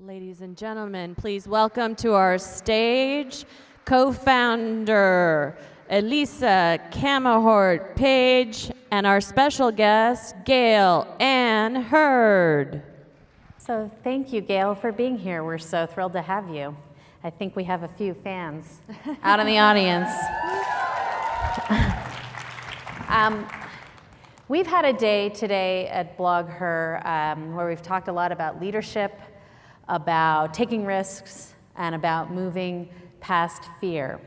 Ladies and gentlemen, please welcome to our stage co-founder Elisa Camahort Page and our special guest Gale and Hurd. So thank you, Gale, for being here. We're so thrilled to have you. I think we have a few fans out in the audience. We've had a day today at BlogHer where we've talked a lot about leadership, about taking risks, and about moving past fear.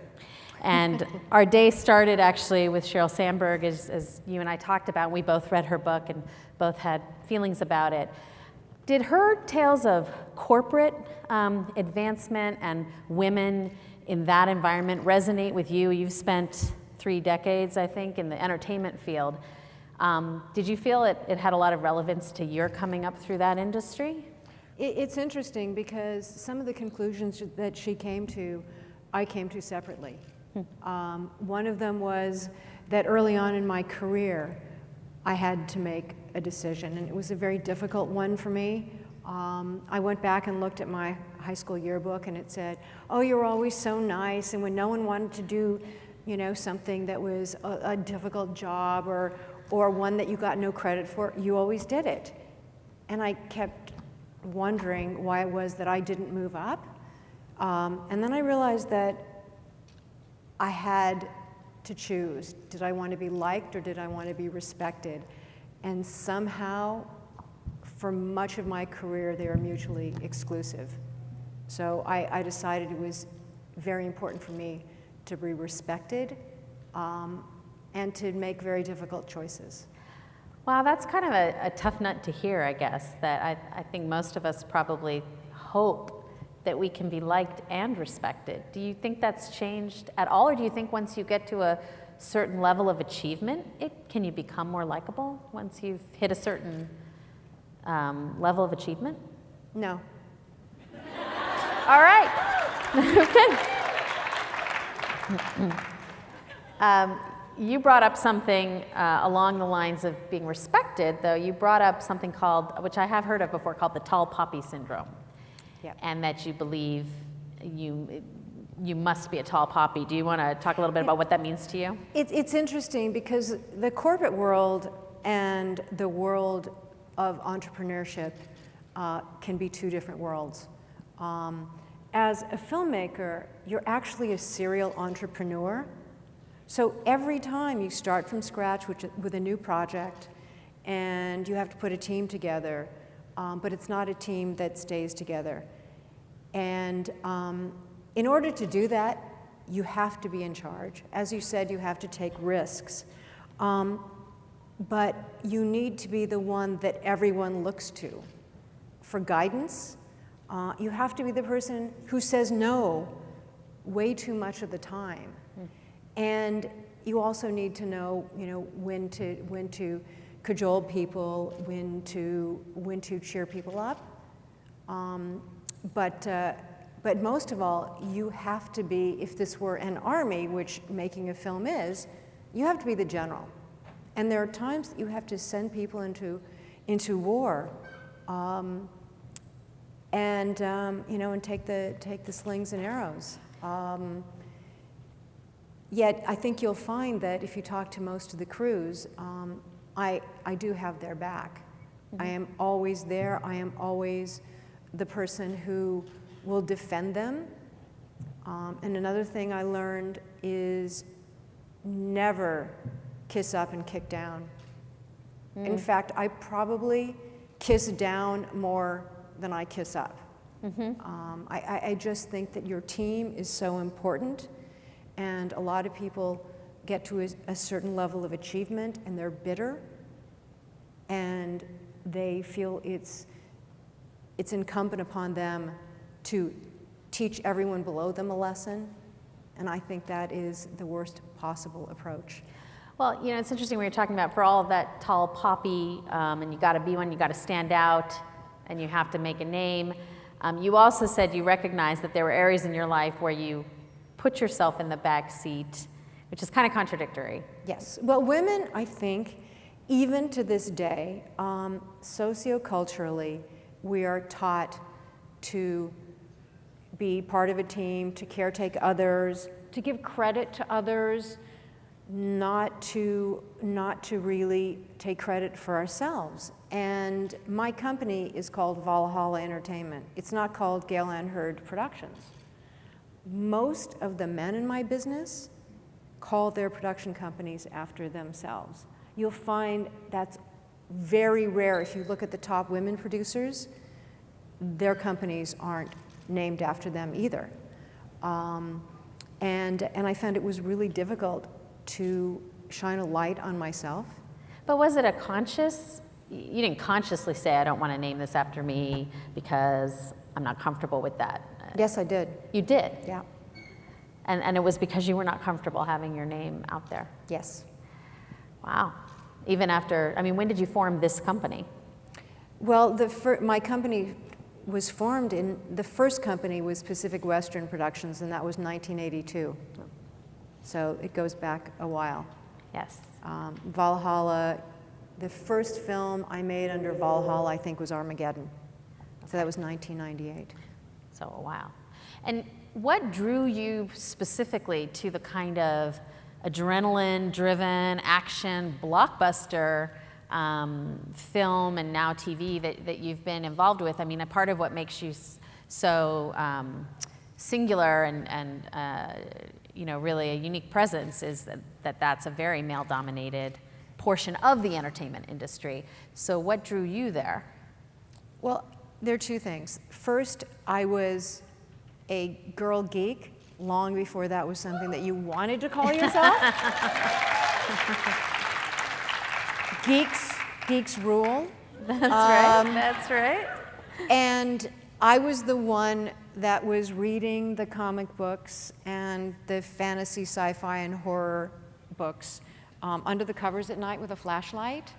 And our day started actually with Sheryl Sandberg, as you and I talked about. We both read her book and both had feelings about it. Did her tales of corporate advancement and women in that environment resonate with you? You've spent 3 decades, I think, in the entertainment field. Did you feel it had a lot of relevance to your coming up through that industry? It's interesting because some of the conclusions that she came to, I came to separately. One of them was that early on in my career, I had to make a decision, and it was a very difficult one for me. I went back and looked at my high school yearbook, and it said, "Oh, you're always so nice," and when no one wanted to do, something that was a difficult job or one that you got no credit for, you always did it. And I kept wondering why it was that I didn't move up. And then I realized that I had to choose. Did I want to be liked or did I want to be respected? And somehow, for much of my career, they were mutually exclusive. So I decided it was very important for me to be respected and to make very difficult choices. Wow, that's kind of a tough nut to hear, I guess, that I think most of us probably hope that we can be liked and respected. Do you think that's changed at all, or do you think once you get to a certain level of achievement, can you become more likable once you've hit a certain level of achievement? No. All right. Okay. You brought up something along the lines of being respected, though. You brought up something called, which I have heard of before, called the tall poppy syndrome. Yep. And that you believe you must be a tall poppy. Do you want to talk a little bit about what that means to you? It's interesting because the corporate world and the world of entrepreneurship can be 2 different worlds. As a filmmaker, you're actually a serial entrepreneur. So every time you start from scratch with a new project and you have to put a team together, but it's not a team that stays together. And in order to do that, you have to be in charge. As you said, you have to take risks. But you need to be the one that everyone looks to for guidance. You have to be the person who says no way too much of the time. And you also need to know, when to cajole people, when to cheer people up. But most of all, you have to be, if this were an army, which making a film is, you have to be the general. And there are times that you have to send people into war, and take the slings and arrows. Yet I think you'll find that if you talk to most of the crews, I do have their back. Mm-hmm. I am always there. I am always the person who will defend them. And another thing I learned is never kiss up and kick down. Mm. In fact, I probably kiss down more than I kiss up. Mm-hmm. I just think that your team is so important. And a lot of people get to a certain level of achievement and they're bitter and they feel it's incumbent upon them to teach everyone below them a lesson. And I think that is the worst possible approach. Well, it's interesting when you're talking about for all of that tall poppy, and you got to be one, you got to stand out, and you have to make a name. You also said you recognized that there were areas in your life where you put yourself in the back seat, which is kind of contradictory. Yes. Well, women, I think, even to this day, socioculturally, we are taught to be part of a team, to caretake others, to give credit to others, not to really take credit for ourselves. And my company is called Valhalla Entertainment. It's not called Gale and Hurd Productions. Most of the men in my business call their production companies after themselves. You'll find that's very rare. If you look at the top women producers, their companies aren't named after them either. And I found it was really difficult to shine a light on myself. But was it a conscious, you didn't consciously say, I don't want to name this after me because I'm not comfortable with that? Yes, I did. You did? Yeah. And it was because you were not comfortable having your name out there? Yes. Wow. Even after, I mean, when did you form this company? Well, my company was formed the first company was Pacific Western Productions, and that was 1982. So it goes back a while. Yes. Valhalla, the first film I made under Valhalla, I think, was Armageddon. So that was 1998. So a while. And what drew you specifically to the kind of adrenaline-driven action blockbuster film and now TV that you've been involved with? I mean, a part of what makes you so singular and you know, really a unique presence is that's a very male-dominated portion of the entertainment industry. So what drew you there? Well, there are two things. First, I was a girl geek long before that was something that you wanted to call yourself. Geeks rule. That's right, that's right. And I was the one that was reading the comic books and the fantasy, sci-fi, and horror books under the covers at night with a flashlight.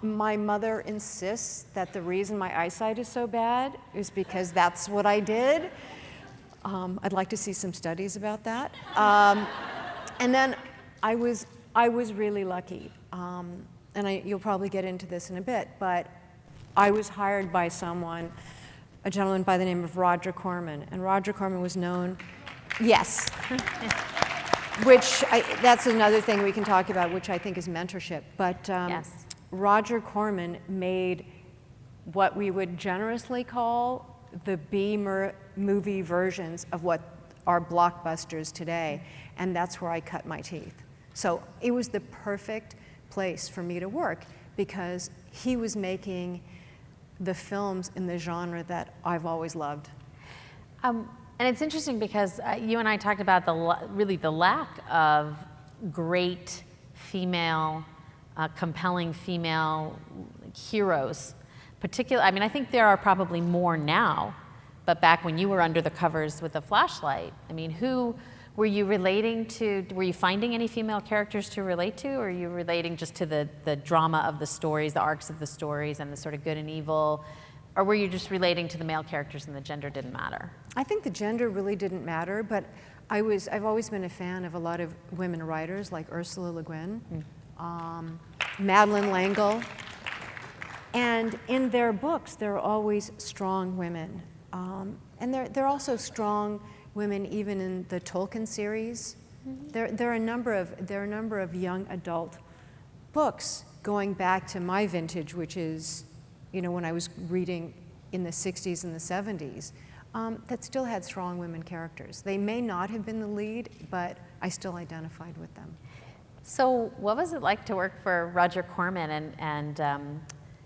My mother insists that the reason my eyesight is so bad is because that's what I did. I'd like to see some studies about that. And then I was really lucky. And you'll probably get into this in a bit, but I was hired by a gentleman by the name of Roger Corman. And Roger Corman was known, yes, that's another thing we can talk about, which I think is mentorship. But yes. Roger Corman made what we would generously call the B-movie versions of what are blockbusters today. And that's where I cut my teeth. So it was the perfect place for me to work because he was making the films in the genre that I've always loved. And it's interesting because you and I talked about really the lack of great female, compelling female heroes. I mean, I think there are probably more now, but back when you were under the covers with a flashlight, I mean, who were you relating to? Were you finding any female characters to relate to, or are you relating just to the drama of the stories, the arcs of the stories, and the sort of good and evil? Or were you just relating to the male characters and the gender didn't matter? I think the gender really didn't matter, but I've always been a fan of a lot of women writers like Ursula Le Guin, Madeleine L'Engle, and in their books there are always strong women, and they're also strong women even in the Tolkien series. There are a number of young adult books going back to my vintage, which is, you know, when I was reading in the 60s and the 70s, that still had strong women characters. They may not have been the lead, but I still identified with them. So what was it like to work for Roger Corman? And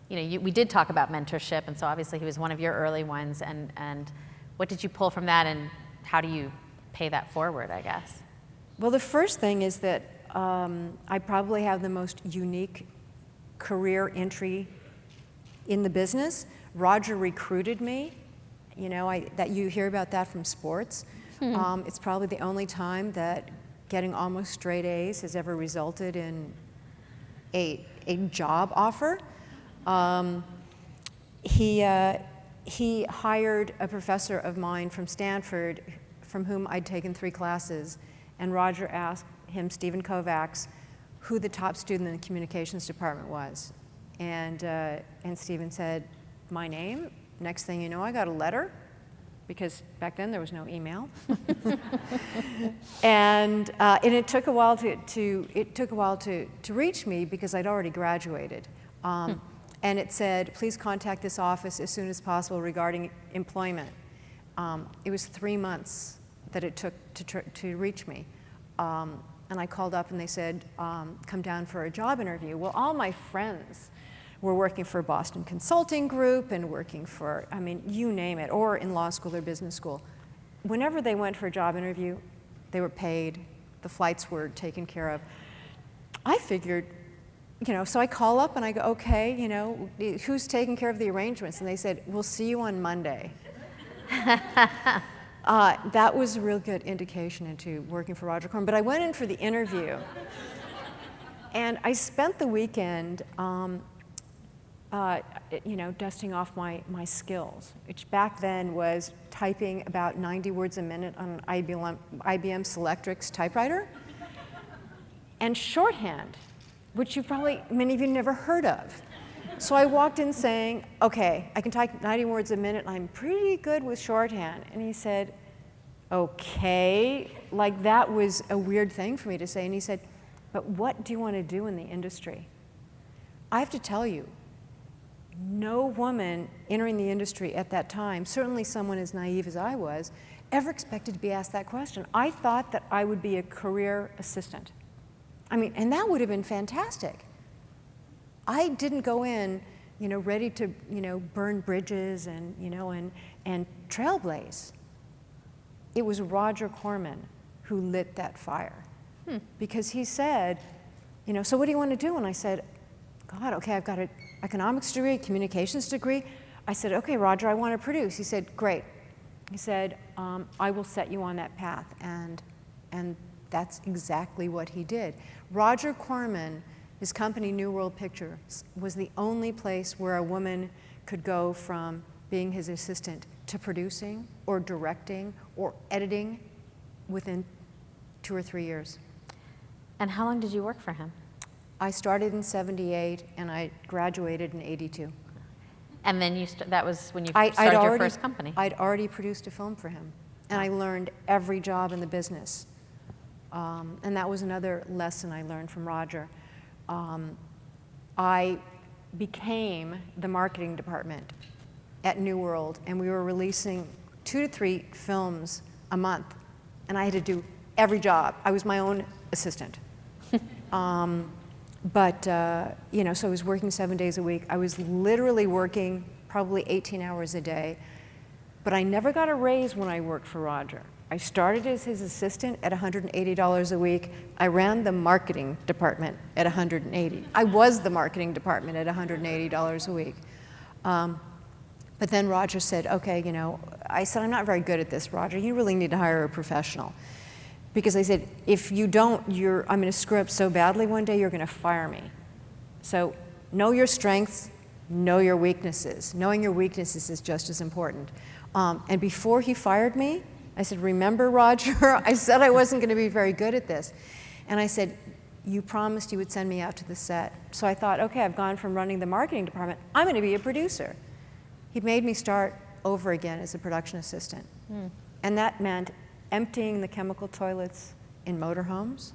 you know, we did talk about mentorship, and so obviously he was one of your early ones. And what did you pull from that, and how do you pay that forward, I guess? Well, the first thing is that I probably have the most unique career entry in the business. Roger recruited me. You know, that you hear about that from sports. It's probably the only time that getting almost straight A's has ever resulted in a job offer. He hired a professor of mine from Stanford, from whom I'd taken 3 classes, and Roger asked him, Stephen Kovacs, who the top student in the communications department was. And Stephen said, my name. Next thing you know, I got a letter because back then there was no email. And it took a while to reach me because I'd already graduated. And it said, please contact this office as soon as possible regarding employment. It was 3 months that it took to reach me. And I called up and they said, come down for a job interview. Well, all my friends were working for Boston Consulting Group and working for, I mean, you name it, or in law school or business school. Whenever they went for a job interview, they were paid, the flights were taken care of. I figured, so I call up and I go, okay, who's taking care of the arrangements? And they said, we'll see you on Monday. That was a real good indication into working for Roger Corman. But I went in for the interview, and I spent the weekend, dusting off my skills, which back then was typing about 90 words a minute on an IBM Selectrix typewriter, and shorthand, which many of you never heard of. So I walked in saying, okay, I can type 90 words a minute, and I'm pretty good with shorthand. And he said, okay, like that was a weird thing for me to say. And he said, but what do you want to do in the industry? I have to tell you, no woman entering the industry at that time, certainly someone as naive as I was, ever expected to be asked that question. I thought that I would be a career assistant. I mean, and that would have been fantastic. I didn't go in, ready to, burn bridges and, and trailblaze. It was Roger Corman who lit that fire. Because he said, so what do you want to do? And I said, God, okay, I've got an economics degree, communications degree. I said, okay, Roger, I want to produce. He said, great. He said, I will set you on that path. And that's exactly what he did. Roger Corman, his company, New World Pictures, was the only place where a woman could go from being his assistant to producing or directing or editing within 2 or 3 years. And how long did you work for him? I started in '78 and I graduated in '82. And then that was when you started your first company. I'd already produced a film for him, and I learned every job in the business. And that was another lesson I learned from Roger. I became the marketing department at New World, and we were releasing 2 to 3 films a month, and I had to do every job. I was my own assistant. So I was working 7 days a week. I was literally working probably 18 hours a day, but I never got a raise when I worked for Roger. I started as his assistant at $180 a week. I ran the marketing department at $180. I was the marketing department at $180 a week. But then Roger said, okay, I said, I'm not very good at this, Roger. You really need to hire a professional. Because I said, if you don't, I'm going to screw up so badly one day, you're going to fire me. So know your strengths, know your weaknesses. Knowing your weaknesses is just as important. And before he fired me, I said, remember, Roger, I said I wasn't going to be very good at this. And I said, you promised you would send me out to the set. So I thought, okay, I've gone from running the marketing department, I'm going to be a producer. He made me start over again as a production assistant. And that meant emptying the chemical toilets in motorhomes.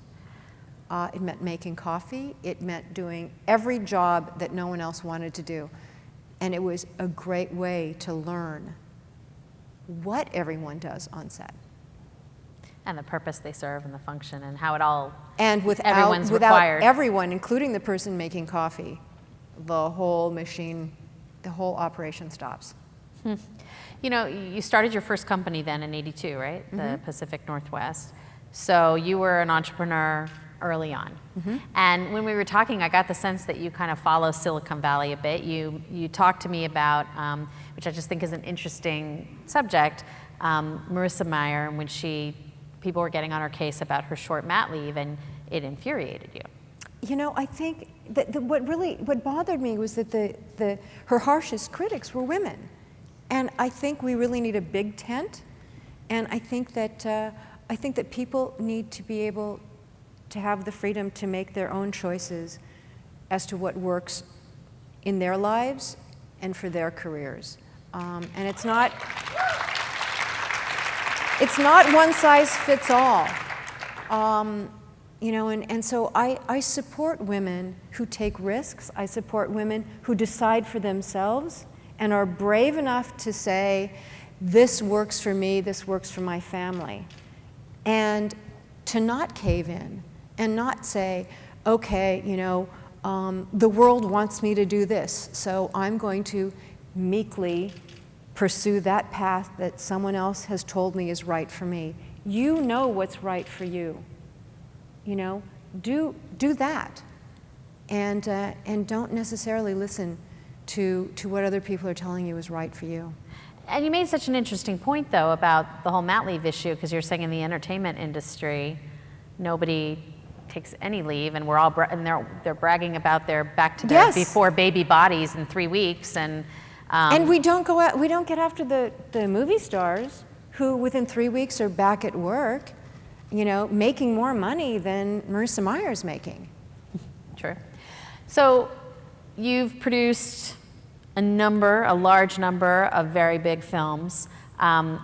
It meant making coffee. It meant doing every job that no one else wanted to do. And it was a great way to learn what everyone does on set. And the purpose they serve and the function and how it all, and without everyone, including the person making coffee, the whole machine, the whole operation stops. You started your first company then in '82, right? The Pacific Northwest. So you were an entrepreneur early on. And when we were talking, I got the sense that you kind of follow Silicon Valley a bit. You talked to me about, which I just think is an interesting subject, Marissa Mayer, when people were getting on her case about her short mat leave, and it infuriated you. I think that what bothered me was that her harshest critics were women. And I think we really need a big tent. And I think that people need to be able to have the freedom to make their own choices as to what works in their lives and for their careers. And it's not. it's not one size fits all. You know, and so I support women who take risks. I support women who decide for themselves and are brave enough to say, this works for me, this works for my family. And to not cave in and not say, okay, you know, the world wants me to do this, so I'm going to meekly pursue that path that someone else has told me is right for me. You know what's right for you. You know, do that, and don't necessarily listen to what other people are telling you is right for you. And you made such an interesting point, though, about the whole mat leave issue, because you're saying in the entertainment industry, nobody takes any leave, and we're all and they're bragging about their back to their before baby bodies in 3 weeks, and we don't go out, we don't get after the movie stars who within 3 weeks are back at work, you know, making more money than Marissa Meyer's making. True. So you've produced a large number of very big films. The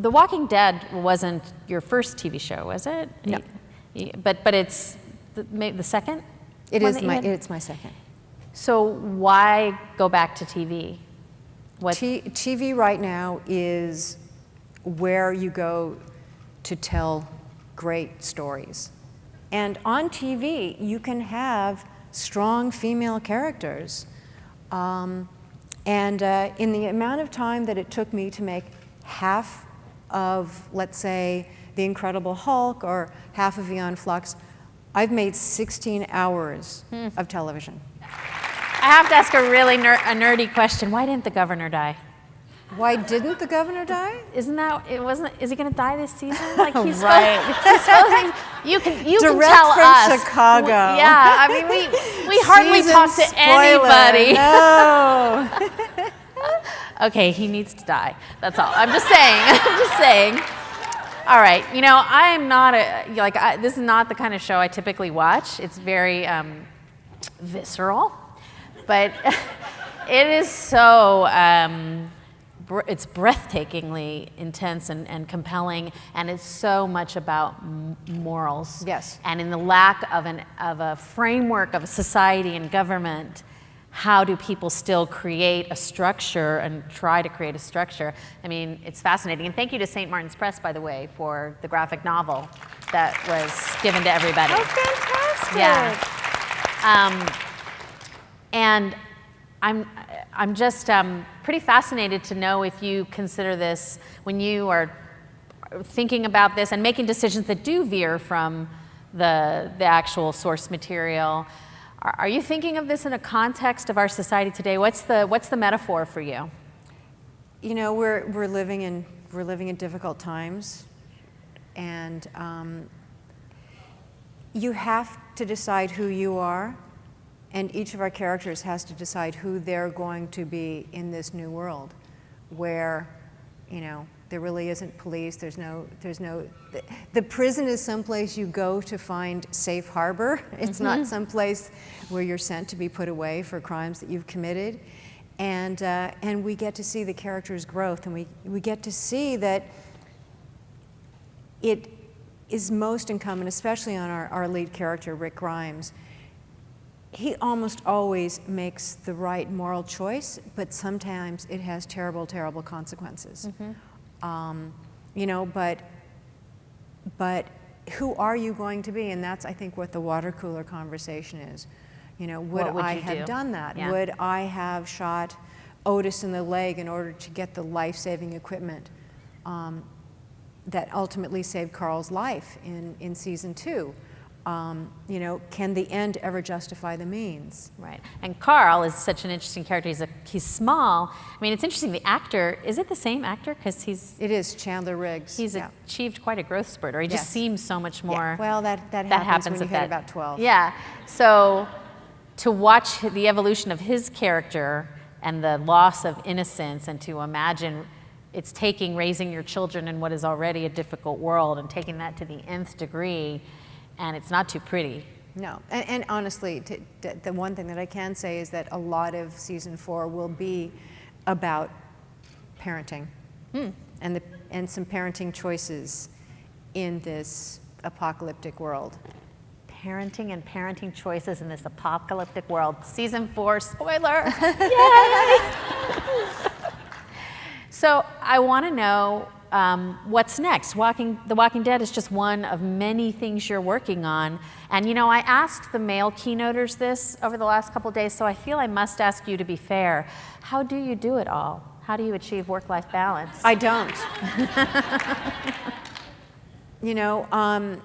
Walking Dead wasn't your first TV show, was it? No. But it's the second? It's my second. So why go back to TV? TV right now is where you go to tell great stories. And on TV, you can have strong female characters. And in the amount of time that it took me to make half of, let's say, The Incredible Hulk or half of Aeon Flux, I've made 16 hours of television. I have to ask a really nerdy question. Why didn't the governor die? Why didn't the governor die? Is he going to die this season? Like he's right. You can Direct tell from us. Chicago. Yeah, I mean we hardly Season talk to spoiler. anybody. No. Okay, he needs to die. That's all. I'm just saying. I'm just saying. All right. You know, I am not this is not the kind of show I typically watch. It's very visceral, but it is so. It's breathtakingly intense and compelling, and it's so much about morals. Yes. And in the lack of a framework of a society and government, how do people still create a structure and try to create a structure? I mean, it's fascinating. And thank you to St. Martin's Press, by the way, for the graphic novel that was given to everybody. Oh, fantastic! Yeah. And I'm just pretty fascinated to know if you consider this, when you are thinking about this and making decisions that do veer from the actual source material, are you thinking of this in a context of our society today? What's the metaphor for you? You know, we're living in difficult times, and you have to decide who you are. And each of our characters has to decide who they're going to be in this new world, where, you know, there really isn't police. There's no. The prison is someplace you go to find safe harbor. It's not someplace where you're sent to be put away for crimes that you've committed, and we get to see the characters' growth, and we get to see that it is most incumbent, especially on our lead character, Rick Grimes. He almost always makes the right moral choice, but sometimes it has terrible, terrible consequences. You know, but who are you going to be? And that's, I think, what the water cooler conversation is. You know, would I have done that? Yeah. Would I have shot Otis in the leg in order to get the life-saving equipment that ultimately saved Carl's life in season 2? You know, can the end ever justify the means? Right. And Carl is such an interesting character. He's small. I mean, it's interesting. The actor, is it the same actor? Because It is Chandler Riggs. He's achieved quite a growth spurt, or he just seems so much more. Yeah. Well, that happens when you hit about 12. Yeah. So to watch the evolution of his character and the loss of innocence, and to imagine it's taking raising your children in what is already a difficult world and taking that to the nth degree. And it's not too pretty. No, and honestly, the one thing that I can say is that a lot of season 4 will be about parenting. and some parenting choices in this apocalyptic world. Parenting and parenting choices in this apocalyptic world. Season 4, spoiler! Yay! So I want to know what's next. The Walking Dead is just one of many things you're working on. And you know, I asked the male keynoters this over the last couple of days, so I feel I must ask you to be fair. How do you do it all? How do you achieve work-life balance? I don't. You know,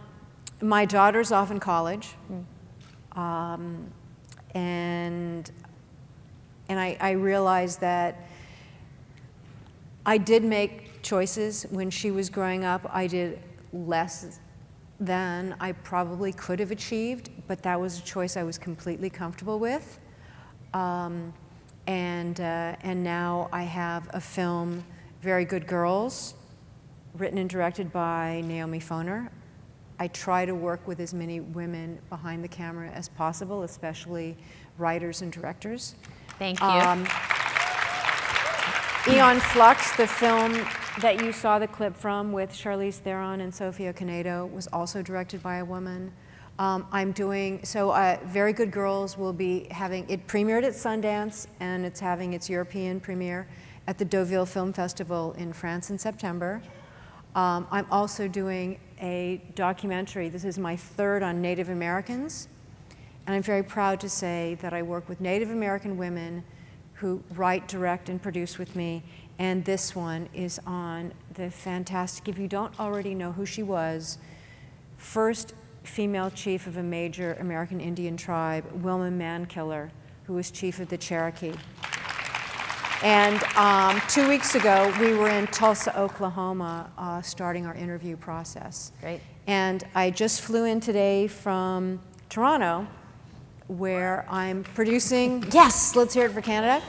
my daughter's off in college, and I realized that I did make choices when she was growing up. I did less than I probably could have achieved, but that was a choice I was completely comfortable with. And now I have a film, Very Good Girls, written and directed by Naomi Foner. I try to work with as many women behind the camera as possible, especially writers and directors. Thank you. Aeon Flux, the film that you saw the clip from with Charlize Theron and Sofia Canedo, was also directed by a woman. Very Good Girls will be having, it premiered at Sundance, and it's having its European premiere at the Deauville Film Festival in France in September. I'm also doing a documentary. This is my third on Native Americans, and I'm very proud to say that I work with Native American women who write, direct, and produce with me, and this one is on the fantastic, if you don't already know who she was, first female chief of a major American Indian tribe, Wilma Mankiller, who was chief of the Cherokee. And 2 weeks ago, we were in Tulsa, Oklahoma, starting our interview process. Great. And I just flew in today from Toronto, where I'm producing, yes, let's hear it for Canada,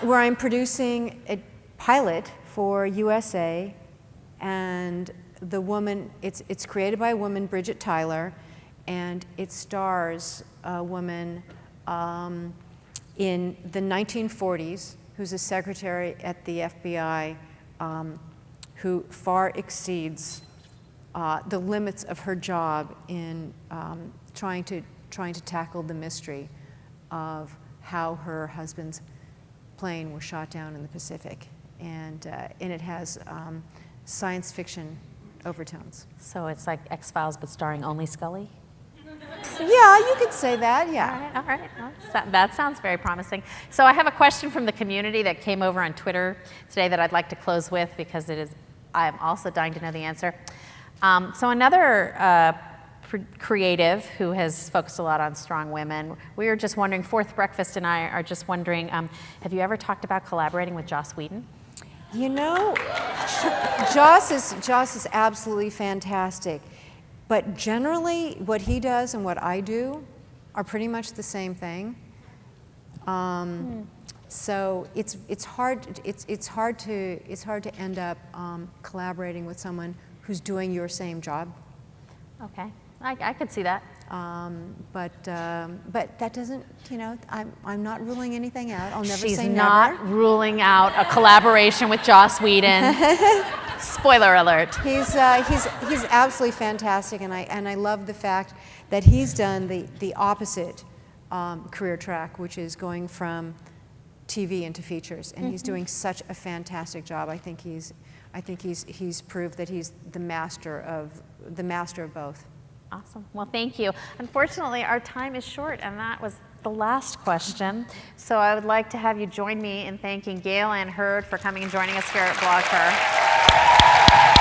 where I'm producing a pilot for USA, and the woman, it's created by a woman, Bridget Tyler, and it stars a woman in the 1940s who's a secretary at the FBI who far exceeds the limits of her job in trying to tackle the mystery of how her husband's plane was shot down in the Pacific. And it has science fiction overtones. So it's like X-Files, but starring only Scully? Yeah, you could say that, yeah. All right. Well, that sounds very promising. So I have a question from the community that came over on Twitter today that I'd like to close with, because I'm also dying to know the answer. So another creative who has focused a lot on strong women, we were just wondering, Fourth Breakfast and I are just wondering, have you ever talked about collaborating with Joss Whedon? You know, Joss is absolutely fantastic. But generally, what he does and what I do are pretty much the same thing. So it's hard to end up collaborating with someone who's doing your same job. Okay, I could see that. But that doesn't, you know, I'm not ruling anything out. I'll never She's say never. She's not ruling out a collaboration with Joss Whedon. Spoiler alert. He's absolutely fantastic, and I love the fact that he's done the opposite career track, which is going from TV into features, and he's doing such a fantastic job. I think he's proved that he's the master of both. Awesome. Well, thank you. Unfortunately, our time is short, and that was the last question. So I would like to have you join me in thanking Gale and Hurd for coming and joining us here at BlogHer.